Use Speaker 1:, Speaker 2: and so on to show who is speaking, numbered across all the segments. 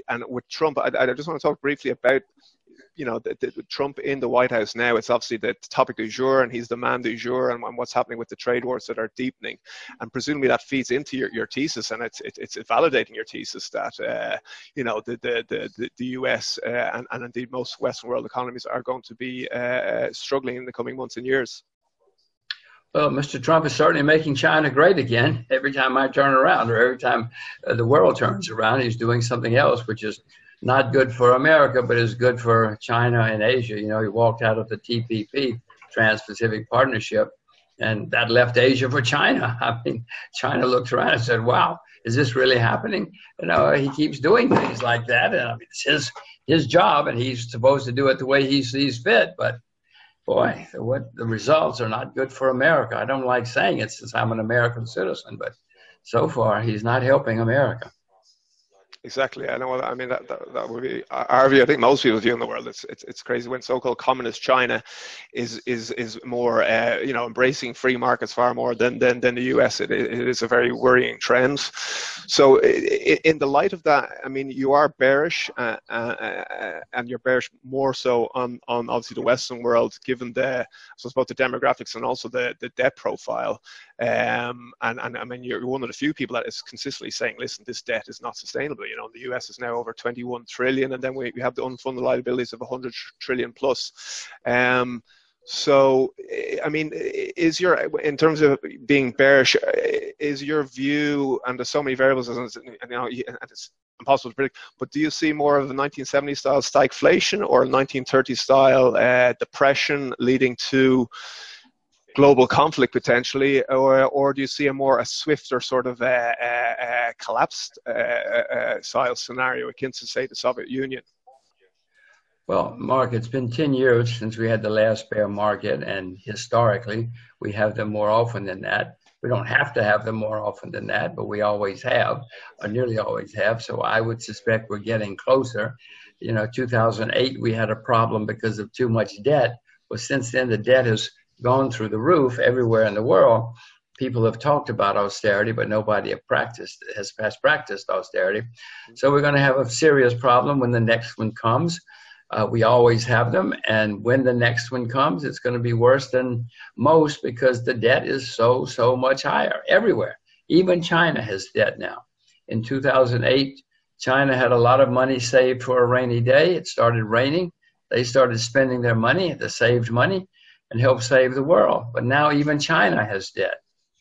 Speaker 1: and with Trump, I just want to talk briefly about, the Trump in the White House now. It's obviously the topic du jour, and he's the man du jour, and what's happening with the trade wars that are deepening. And presumably that feeds into your thesis, and it's validating your thesis that, the US and indeed most Western world economies are going to be struggling in the coming months and years.
Speaker 2: Well, Mr. Trump is certainly making China great again. Every time I turn around, or every time the world turns around, he's doing something else, which is not good for America, but is good for China and Asia. He walked out of the TPP, Trans-Pacific Partnership, and that left Asia for China. I mean, China looked around and said, wow, is this really happening? He keeps doing things like that. And I mean, it's his job, and he's supposed to do it the way he sees fit. But boy, the results are not good for America. I don't like saying it since I'm an American citizen, but so far he's not helping America.
Speaker 1: Exactly. I know. I mean, that would be our view. I think most people's view in the world. It's crazy when so-called communist China is more embracing free markets far more than the US. It is a very worrying trend. So in the light of that, I mean, you are bearish, and you're bearish more so on obviously the Western world, given both the demographics and also the debt profile. And I mean, you're one of the few people that is consistently saying, listen, this debt is not sustainable. The US is now over 21 trillion, and then we have the unfunded liabilities of 100 trillion plus. So, I mean, in terms of being bearish, is your view, and there's so many variables, and it's impossible to predict, but do you see more of a 1970s style stagflation or a 1930s style depression leading to global conflict potentially, or do you see a swifter sort of collapsed style scenario akin to, say, the Soviet Union?
Speaker 2: Well, Mark, it's been 10 years since we had the last bear market, and historically we have them more often than that. We don't have to have them more often than that, but we always have, or nearly always have. So I would suspect we're getting closer. 2008 we had a problem because of too much debt. Well, since then the debt has gone through the roof everywhere in the world. People have talked about austerity, but nobody has practiced austerity. So we're going to have a serious problem when the next one comes. We always have them. And when the next one comes, it's going to be worse than most because the debt is so much higher everywhere. Even China has debt now. In 2008, China had a lot of money saved for a rainy day. It started raining. They started spending their money, the saved money, and help save the world. But now even China has debt.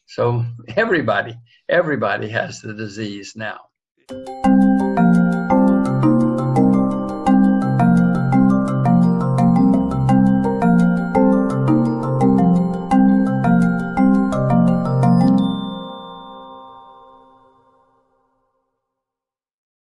Speaker 2: So everybody has the disease now.